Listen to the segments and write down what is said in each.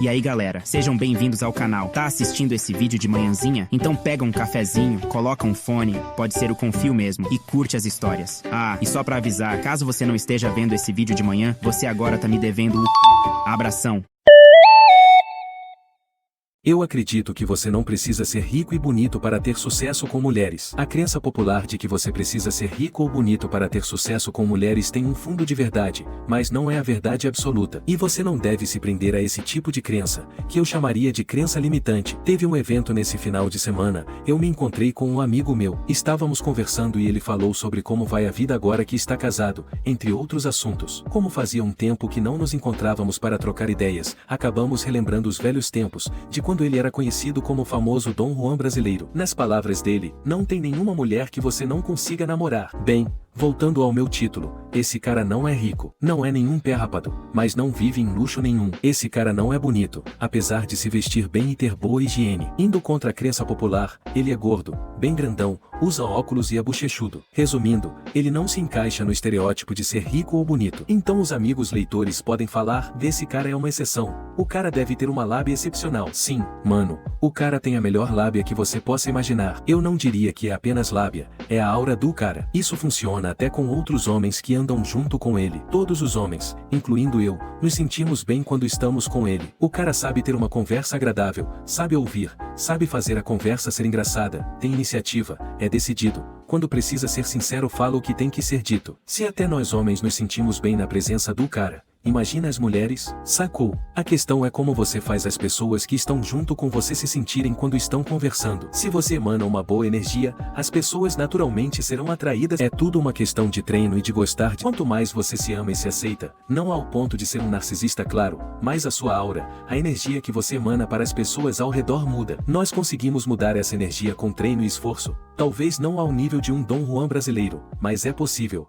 E aí galera, sejam bem-vindos ao canal. Tá assistindo esse vídeo de manhãzinha? Então pega um cafezinho, coloca um fone, pode ser o Confio mesmo, e curte as histórias. Ah, e só pra avisar, caso você não esteja vendo esse vídeo de manhã, você agora tá me devendo o abração. Eu acredito que você não precisa ser rico e bonito para ter sucesso com mulheres. A crença popular de que você precisa ser rico ou bonito para ter sucesso com mulheres tem um fundo de verdade, mas não é a verdade absoluta. E você não deve se prender a esse tipo de crença, que eu chamaria de crença limitante. Teve um evento nesse final de semana, eu me encontrei com um amigo meu. Estávamos conversando e ele falou sobre como vai a vida agora que está casado, entre outros assuntos. Como fazia um tempo que não nos encontrávamos para trocar ideias, acabamos relembrando os velhos tempos, de quando ele era conhecido como o famoso Dom Juan brasileiro. Nas palavras dele, não tem nenhuma mulher que você não consiga namorar. Bem, voltando ao meu título, esse cara não é rico, não é nenhum pérrapado, mas não vive em luxo nenhum. Esse cara não é bonito, apesar de se vestir bem e ter boa higiene. Indo contra a crença popular, ele é gordo, bem grandão, usa óculos e é bochechudo. Resumindo, ele não se encaixa no estereótipo de ser rico ou bonito. Então os amigos leitores podem falar, desse cara é uma exceção. O cara deve ter uma lábia excepcional. Sim, mano, o cara tem a melhor lábia que você possa imaginar. Eu não diria que é apenas lábia, é a aura do cara. Isso funciona até com outros homens que andam junto com ele. Todos os homens, incluindo eu, nos sentimos bem quando estamos com ele. O cara sabe ter uma conversa agradável, sabe ouvir, sabe fazer a conversa ser engraçada, tem iniciativa, é decidido. Quando precisa ser sincero, fala o que tem que ser dito. Se até nós homens nos sentimos bem na presença do cara, imagina as mulheres, sacou? A questão é como você faz as pessoas que estão junto com você se sentirem quando estão conversando. Se você emana uma boa energia, as pessoas naturalmente serão atraídas. É tudo uma questão de treino e de gostar de. Quanto mais você se ama e se aceita, não ao ponto de ser um narcisista, claro, mas a sua aura, a energia que você emana para as pessoas ao redor muda. Nós conseguimos mudar essa energia com treino e esforço. Talvez não ao nível de um Dom Juan brasileiro, mas é possível.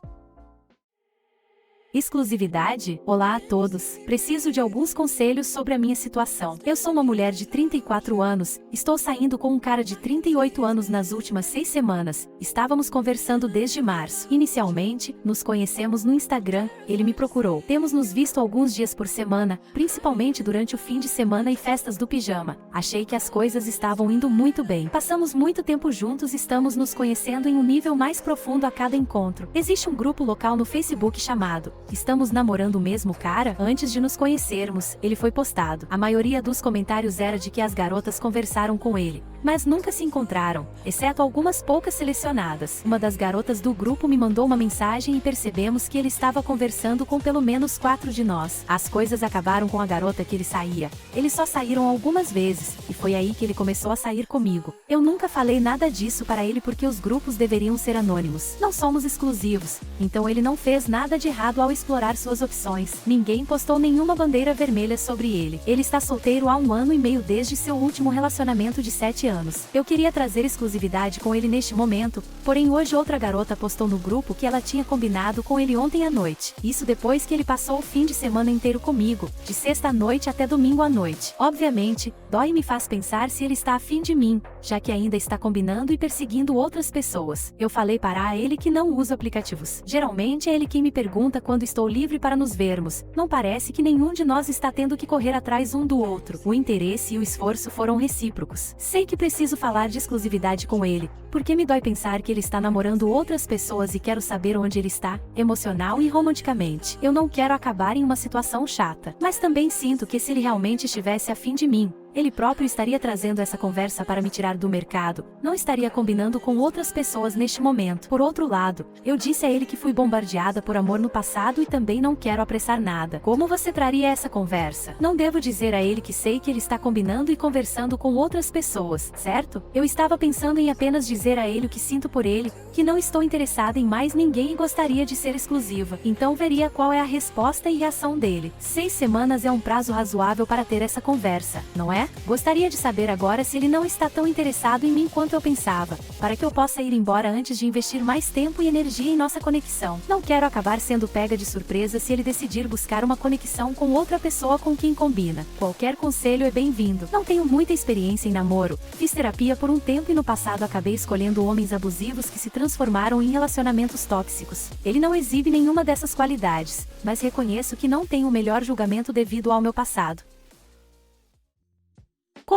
Exclusividade? Olá a todos. Preciso de alguns conselhos sobre a minha situação. Eu sou uma mulher de 34 anos, estou saindo com um cara de 38 anos nas últimas 6 semanas. Estávamos conversando desde março. Inicialmente, nos conhecemos no Instagram, ele me procurou. Temos nos visto alguns dias por semana, principalmente durante o fim de semana e festas do pijama. Achei que as coisas estavam indo muito bem. Passamos muito tempo juntos e estamos nos conhecendo em um nível mais profundo a cada encontro. Existe um grupo local no Facebook chamado Estamos namorando o mesmo cara? Antes de nos conhecermos, ele foi postado. A maioria dos comentários era de que as garotas conversaram com ele, mas nunca se encontraram, exceto algumas poucas selecionadas. Uma das garotas do grupo me mandou uma mensagem e percebemos que ele estava conversando com pelo menos 4 de nós. As coisas acabaram com a garota que ele saía. Eles só saíram algumas vezes, e foi aí que ele começou a sair comigo. Eu nunca falei nada disso para ele porque os grupos deveriam ser anônimos. Não somos exclusivos, então ele não fez nada de errado ao explorar suas opções. Ninguém postou nenhuma bandeira vermelha sobre ele. Ele está solteiro há 1 ano e meio desde seu último relacionamento de 7 anos. Eu queria trazer exclusividade com ele neste momento, porém hoje outra garota postou no grupo que ela tinha combinado com ele ontem à noite. Isso depois que ele passou o fim de semana inteiro comigo, de sexta à noite até domingo à noite. Obviamente, dói e me faz pensar se ele está afim de mim, já que ainda está combinando e perseguindo outras pessoas. Eu falei para ele que não uso aplicativos. Geralmente é ele quem me pergunta quando estou livre para nos vermos. Não parece que nenhum de nós está tendo que correr atrás um do outro. O interesse e o esforço foram recíprocos. Sei que preciso falar de exclusividade com ele, porque me dói pensar que ele está namorando outras pessoas e quero saber onde ele está, emocional e romanticamente. Eu não quero acabar em uma situação chata, mas também sinto que se ele realmente estivesse afim de mim, ele próprio estaria trazendo essa conversa para me tirar do mercado, não estaria combinando com outras pessoas neste momento. Por outro lado, eu disse a ele que fui bombardeada por amor no passado e também não quero apressar nada. Como você traria essa conversa? Não devo dizer a ele que sei que ele está combinando e conversando com outras pessoas, certo? Eu estava pensando em apenas dizer a ele o que sinto por ele, que não estou interessada em mais ninguém e gostaria de ser exclusiva. Então veria qual é a resposta e reação dele. 6 semanas é um prazo razoável para ter essa conversa, não é? Gostaria de saber agora se ele não está tão interessado em mim quanto eu pensava, para que eu possa ir embora antes de investir mais tempo e energia em nossa conexão. Não quero acabar sendo pega de surpresa se ele decidir buscar uma conexão com outra pessoa com quem combina. Qualquer conselho é bem-vindo. Não tenho muita experiência em namoro, fiz terapia por um tempo e no passado acabei escolhendo homens abusivos que se transformaram em relacionamentos tóxicos. Ele não exibe nenhuma dessas qualidades, mas reconheço que não tenho o melhor julgamento devido ao meu passado.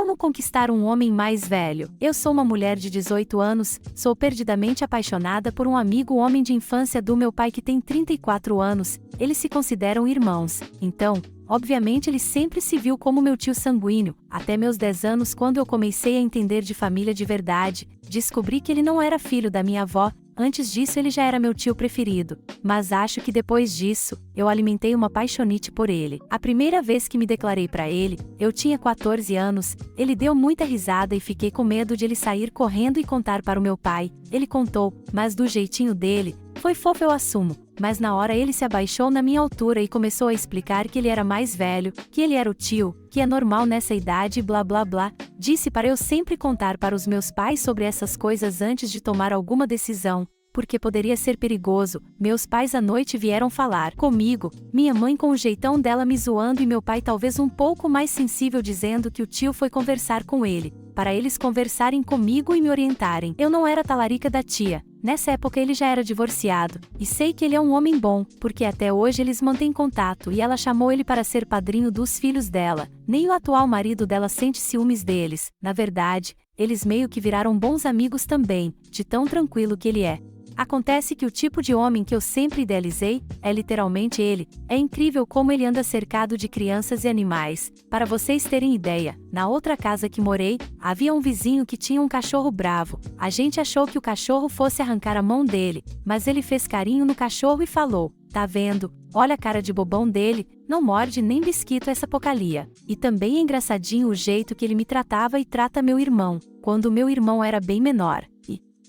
Como conquistar um homem mais velho? Eu sou uma mulher de 18 anos, sou perdidamente apaixonada por um amigo homem de infância do meu pai que tem 34 anos, eles se consideram irmãos, então, obviamente ele sempre se viu como meu tio sanguíneo, até meus 10 anos quando eu comecei a entender de família de verdade, descobri que ele não era filho da minha avó. Antes disso ele já era meu tio preferido, mas acho que depois disso, eu alimentei uma paixonite por ele. A primeira vez que me declarei pra ele, eu tinha 14 anos, ele deu muita risada e fiquei com medo de ele sair correndo e contar para o meu pai. Ele contou, mas do jeitinho dele, foi fofo, eu assumo. Mas na hora ele se abaixou na minha altura e começou a explicar que ele era mais velho, que ele era o tio, que é normal nessa idade e blá blá blá. Disse para eu sempre contar para os meus pais sobre essas coisas antes de tomar alguma decisão, porque poderia ser perigoso. Meus pais à noite vieram falar comigo, minha mãe com o jeitão dela me zoando e meu pai talvez um pouco mais sensível dizendo que o tio foi conversar com ele, para eles conversarem comigo e me orientarem. Eu não era talarica da tia. Nessa época ele já era divorciado, e sei que ele é um homem bom, porque até hoje eles mantêm contato e ela chamou ele para ser padrinho dos filhos dela. Nem o atual marido dela sente ciúmes deles, na verdade, eles meio que viraram bons amigos também, de tão tranquilo que ele é. Acontece que o tipo de homem que eu sempre idealizei, é literalmente ele. É incrível como ele anda cercado de crianças e animais. Para vocês terem ideia, na outra casa que morei, havia um vizinho que tinha um cachorro bravo. A gente achou que o cachorro fosse arrancar a mão dele, mas ele fez carinho no cachorro e falou: "Tá vendo? Olha a cara de bobão dele, não morde nem bisquito essa porcaria." E também é engraçadinho o jeito que ele me tratava e trata meu irmão, quando meu irmão era bem menor.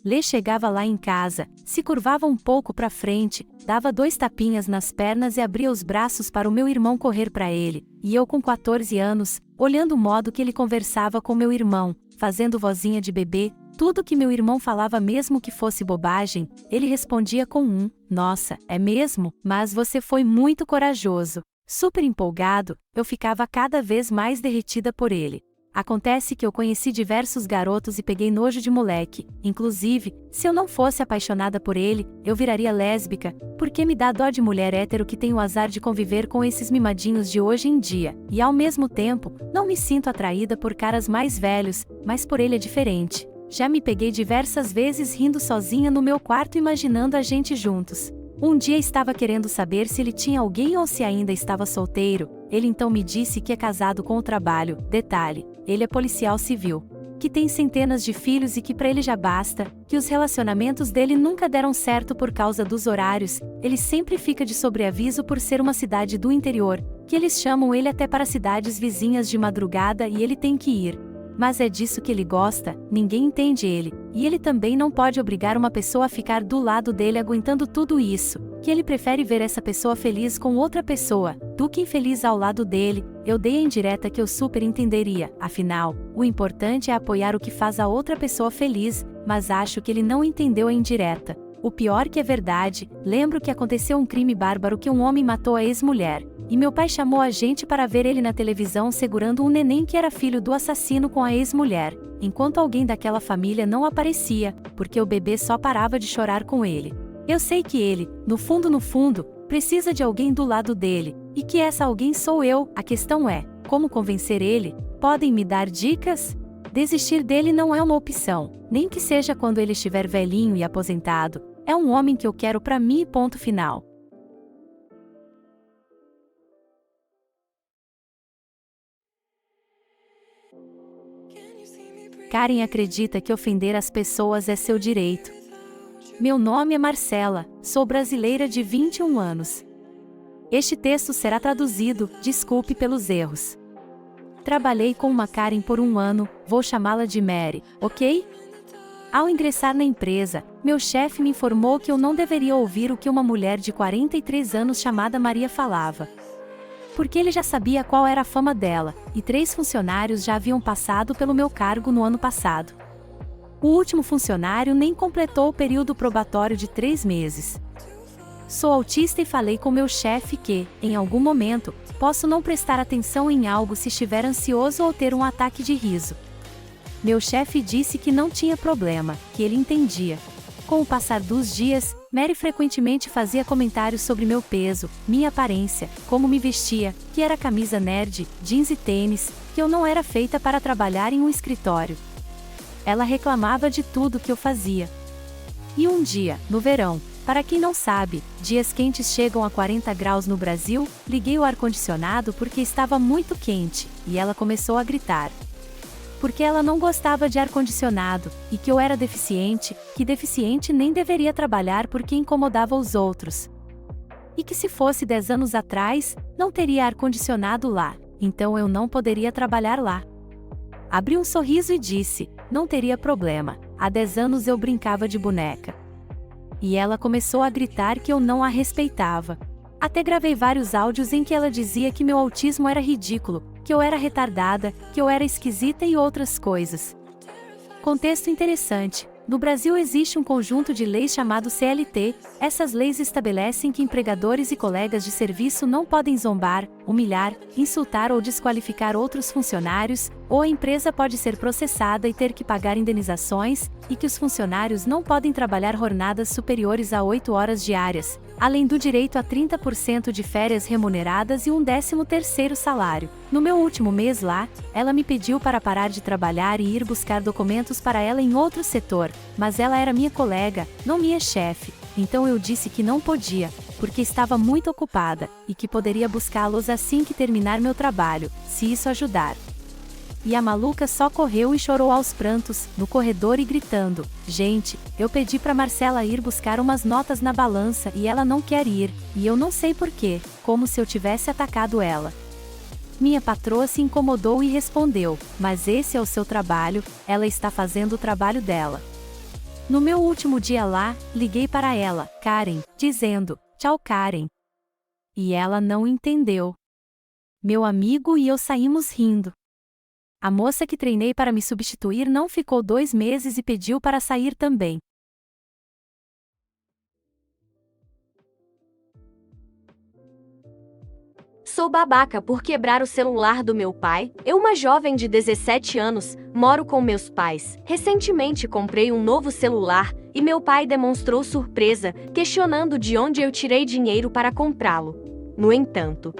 Lê chegava lá em casa, se curvava um pouco para frente, dava 2 tapinhas nas pernas e abria os braços para o meu irmão correr para ele, e eu com 14 anos, olhando o modo que ele conversava com meu irmão, fazendo vozinha de bebê, tudo que meu irmão falava mesmo que fosse bobagem, ele respondia com um: "Nossa, é mesmo? Mas você foi muito corajoso." Super empolgado, eu ficava cada vez mais derretida por ele. Acontece que eu conheci diversos garotos e peguei nojo de moleque, inclusive, se eu não fosse apaixonada por ele, eu viraria lésbica, porque me dá dó de mulher hétero que tem o azar de conviver com esses mimadinhos de hoje em dia, e ao mesmo tempo, não me sinto atraída por caras mais velhos, mas por ele é diferente. Já me peguei diversas vezes rindo sozinha no meu quarto imaginando a gente juntos. Um dia estava querendo saber se ele tinha alguém ou se ainda estava solteiro, ele então me disse que é casado com o trabalho, detalhe, ele é policial civil, que tem centenas de filhos e que pra ele já basta, que os relacionamentos dele nunca deram certo por causa dos horários, ele sempre fica de sobreaviso por ser uma cidade do interior, que eles chamam ele até para cidades vizinhas de madrugada e ele tem que ir. Mas é disso que ele gosta, ninguém entende ele, e ele também não pode obrigar uma pessoa a ficar do lado dele aguentando tudo isso, que ele prefere ver essa pessoa feliz com outra pessoa, do que infeliz ao lado dele. Eu dei a indireta que eu super entenderia, afinal, o importante é apoiar o que faz a outra pessoa feliz, mas acho que ele não entendeu a indireta. O pior que é verdade, lembro que aconteceu um crime bárbaro que um homem matou a ex-mulher. E meu pai chamou a gente para ver ele na televisão segurando um neném que era filho do assassino com a ex-mulher, enquanto alguém daquela família não aparecia, porque o bebê só parava de chorar com ele. Eu sei que ele, no fundo, precisa de alguém do lado dele, e que essa alguém sou eu. A questão é, como convencer ele? Podem me dar dicas? Desistir dele não é uma opção, nem que seja quando ele estiver velhinho e aposentado. É um homem que eu quero pra mim, ponto final. Karen acredita que ofender as pessoas é seu direito. Meu nome é Marcela, sou brasileira de 21 anos. Este texto será traduzido, desculpe pelos erros. Trabalhei com uma Karen por 1 ano, vou chamá-la de Mary, ok? Ao ingressar na empresa, meu chefe me informou que eu não deveria ouvir o que uma mulher de 43 anos chamada Maria falava. Porque ele já sabia qual era a fama dela, e 3 funcionários já haviam passado pelo meu cargo no ano passado. O último funcionário nem completou o período probatório de 3 meses. Sou autista e falei com meu chefe que, em algum momento, posso não prestar atenção em algo se estiver ansioso ou ter um ataque de riso. Meu chefe disse que não tinha problema, que ele entendia. Com o passar dos dias, Mary frequentemente fazia comentários sobre meu peso, minha aparência, como me vestia, que era camisa nerd, jeans e tênis, que eu não era feita para trabalhar em um escritório. Ela reclamava de tudo que eu fazia. E um dia, no verão, para quem não sabe, dias quentes chegam a 40 graus no Brasil, liguei o ar-condicionado porque estava muito quente, e ela começou a gritar. Porque ela não gostava de ar-condicionado, e que eu era deficiente, que deficiente nem deveria trabalhar porque incomodava os outros. E que se fosse 10 anos atrás, não teria ar-condicionado lá, então eu não poderia trabalhar lá. Abri um sorriso e disse, não teria problema, há 10 anos eu brincava de boneca. E ela começou a gritar que eu não a respeitava. Até gravei vários áudios em que ela dizia que meu autismo era ridículo, que eu era retardada, que eu era esquisita e outras coisas. Contexto interessante. No Brasil existe um conjunto de leis chamado CLT. Essas leis estabelecem que empregadores e colegas de serviço não podem zombar, humilhar, insultar ou desqualificar outros funcionários, ou a empresa pode ser processada e ter que pagar indenizações, e que os funcionários não podem trabalhar jornadas superiores a 8 horas diárias, além do direito a 30% de férias remuneradas e um 13º salário. No meu último mês lá, ela me pediu para parar de trabalhar e ir buscar documentos para ela em outro setor, mas ela era minha colega, não minha chefe, então eu disse que não podia, porque estava muito ocupada, e que poderia buscá-los assim que terminar meu trabalho, se isso ajudar. E a maluca só correu e chorou aos prantos, no corredor e gritando, gente, eu pedi para Marcela ir buscar umas notas na balança e ela não quer ir, e eu não sei porquê, como se eu tivesse atacado ela. Minha patroa se incomodou e respondeu, mas esse é o seu trabalho, ela está fazendo o trabalho dela. No meu último dia lá, liguei para ela, Karen, dizendo, tchau Karen. E ela não entendeu. Meu amigo e eu saímos rindo. A moça que treinei para me substituir não ficou 2 meses e pediu para sair também. Sou babaca por quebrar o celular do meu pai. Eu, uma jovem de 17 anos, moro com meus pais. Recentemente comprei um novo celular e meu pai demonstrou surpresa, questionando de onde eu tirei dinheiro para comprá-lo. No entanto,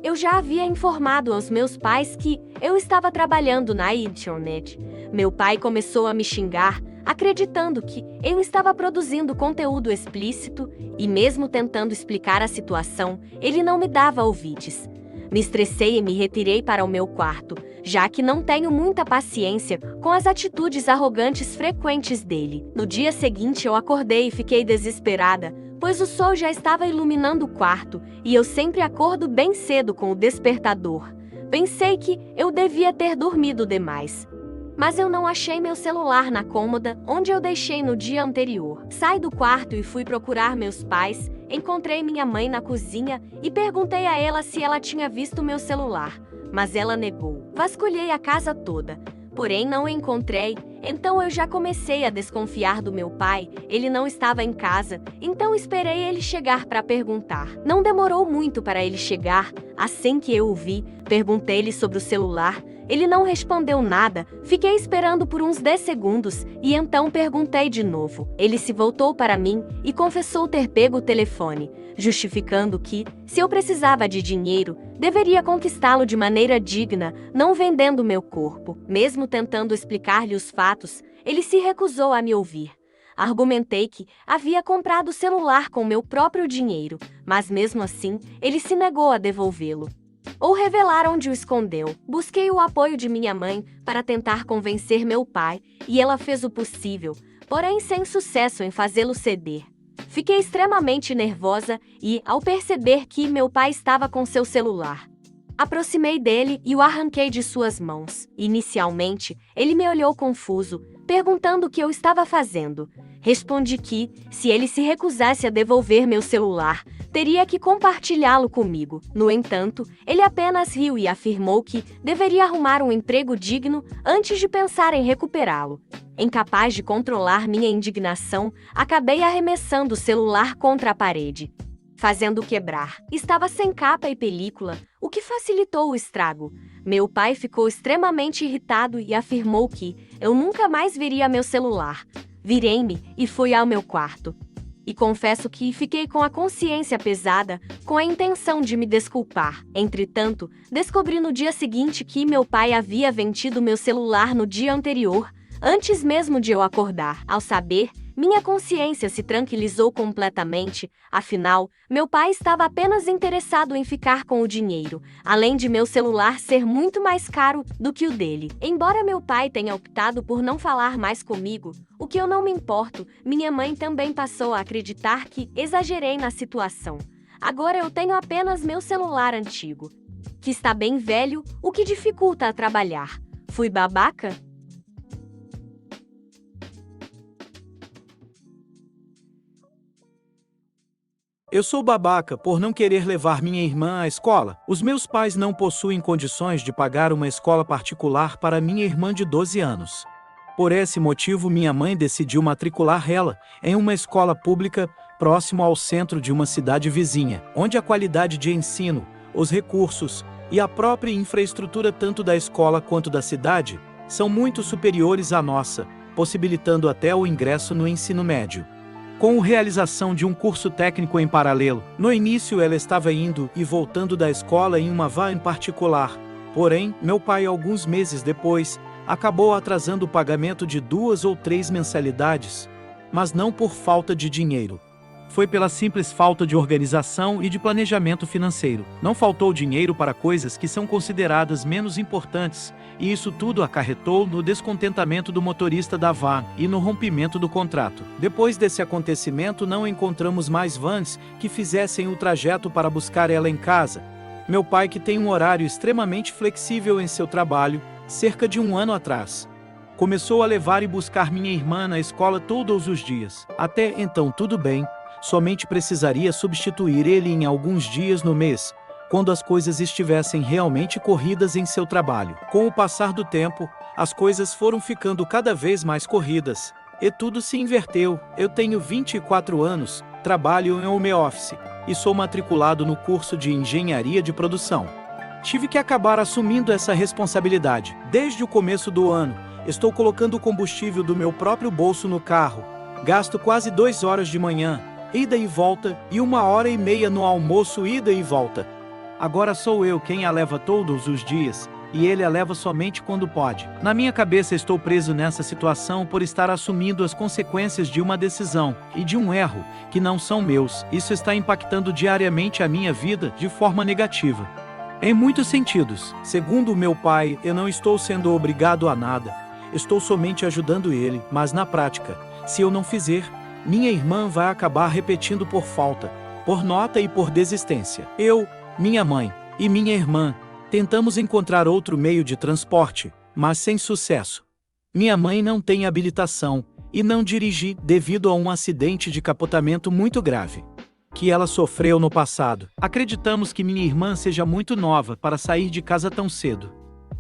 eu já havia informado aos meus pais que eu estava trabalhando na internet. Meu pai começou a me xingar, acreditando que eu estava produzindo conteúdo explícito e mesmo tentando explicar a situação, ele não me dava ouvidos. Me estressei e me retirei para o meu quarto, já que não tenho muita paciência com as atitudes arrogantes frequentes dele. No dia seguinte eu acordei e fiquei desesperada, pois o sol já estava iluminando o quarto e eu sempre acordo bem cedo com o despertador. Pensei que eu devia ter dormido demais. Mas eu não achei meu celular na cômoda onde eu deixei no dia anterior. Saí do quarto e fui procurar meus pais, encontrei minha mãe na cozinha e perguntei a ela se ela tinha visto meu celular, mas ela negou. Vasculhei a casa toda, porém não o encontrei, então eu já comecei a desconfiar do meu pai, ele não estava em casa, então esperei ele chegar para perguntar. Não demorou muito para ele chegar, assim que eu o vi, perguntei-lhe sobre o celular. Ele não respondeu nada, fiquei esperando por uns 10 segundos e então perguntei de novo. Ele se voltou para mim e confessou ter pego o telefone, justificando que, se eu precisava de dinheiro, deveria conquistá-lo de maneira digna, não vendendo meu corpo. Mesmo tentando explicar-lhe os fatos, ele se recusou a me ouvir. Argumentei que havia comprado o celular com meu próprio dinheiro, mas mesmo assim, ele se negou a devolvê-lo ou revelar onde o escondeu. Busquei o apoio de minha mãe para tentar convencer meu pai, e ela fez o possível, porém sem sucesso em fazê-lo ceder. Fiquei extremamente nervosa e, ao perceber que meu pai estava com seu celular, aproximei dele e o arranquei de suas mãos. Inicialmente, ele me olhou confuso, perguntando o que eu estava fazendo. Respondi que, se ele se recusasse a devolver meu celular, teria que compartilhá-lo comigo. No entanto, ele apenas riu e afirmou que deveria arrumar um emprego digno antes de pensar em recuperá-lo. Incapaz de controlar minha indignação, acabei arremessando o celular contra a parede, fazendo quebrar. Estava sem capa e película, o que facilitou o estrago. Meu pai ficou extremamente irritado e afirmou que eu nunca mais veria meu celular. Virei-me e fui ao meu quarto. e confesso que fiquei com a consciência pesada, com a intenção de me desculpar. Entretanto, descobri no dia seguinte que meu pai havia vendido meu celular no dia anterior, antes mesmo de eu acordar. Ao saber, minha consciência se tranquilizou completamente, afinal, meu pai estava apenas interessado em ficar com o dinheiro, além de meu celular ser muito mais caro do que o dele. Embora meu pai tenha optado por não falar mais comigo, o que eu não me importo, minha mãe também passou a acreditar que exagerei na situação. Agora eu tenho apenas meu celular antigo, que está bem velho, o que dificulta a trabalhar. Fui babaca? Eu sou babaca por não querer levar minha irmã à escola. Os meus pais não possuem condições de pagar uma escola particular para minha irmã de 12 anos. Por esse motivo, minha mãe decidiu matricular ela em uma escola pública próximo ao centro de uma cidade vizinha, onde a qualidade de ensino, os recursos e a própria infraestrutura tanto da escola quanto da cidade são muito superiores à nossa, possibilitando até o ingresso no ensino médio. Com a realização de um curso técnico em paralelo, no início ela estava indo e voltando da escola em uma van particular. Porém, meu pai, alguns meses depois, acabou atrasando o pagamento de 2 ou 3 mensalidades, mas não por falta de dinheiro. Foi pela simples falta de organização e de planejamento financeiro. Não faltou dinheiro para coisas que são consideradas menos importantes, e isso tudo acarretou no descontentamento do motorista da van e no rompimento do contrato. Depois desse acontecimento, não encontramos mais vans que fizessem o trajeto para buscar ela em casa. Meu pai, que tem um horário extremamente flexível em seu trabalho, cerca de 1 ano atrás, começou a levar e buscar minha irmã na escola todos os dias. Até então tudo bem, somente precisaria substituir ele em alguns dias no mês, quando as coisas estivessem realmente corridas em seu trabalho. Com o passar do tempo, as coisas foram ficando cada vez mais corridas, e tudo se inverteu. Eu tenho 24 anos, trabalho em home office, e sou matriculado no curso de engenharia de produção. Tive que acabar assumindo essa responsabilidade. Desde o começo do ano, estou colocando o combustível do meu próprio bolso no carro. Gasto quase 2 horas de manhã, ida e volta, e 1h30 no almoço, ida e volta. Agora sou eu quem a leva todos os dias, e ele a leva somente quando pode. Na minha cabeça estou preso nessa situação por estar assumindo as consequências de uma decisão e de um erro que não são meus. Isso está impactando diariamente a minha vida de forma negativa. Em muitos sentidos. Segundo o meu pai, eu não estou sendo obrigado a nada. Estou somente ajudando ele, mas na prática, se eu não fizer, minha irmã vai acabar repetindo por falta, por nota e por desistência. Eu, minha mãe e minha irmã tentamos encontrar outro meio de transporte, mas sem sucesso. Minha mãe não tem habilitação e não dirige devido a um acidente de capotamento muito grave que ela sofreu no passado. Acreditamos que minha irmã seja muito nova para sair de casa tão cedo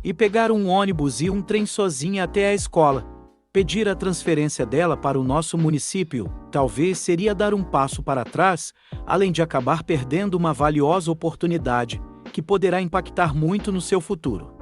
e pegar um ônibus e um trem sozinha até a escola. Pedir a transferência dela para o nosso município talvez seria dar um passo para trás, além de acabar perdendo uma valiosa oportunidade que poderá impactar muito no seu futuro.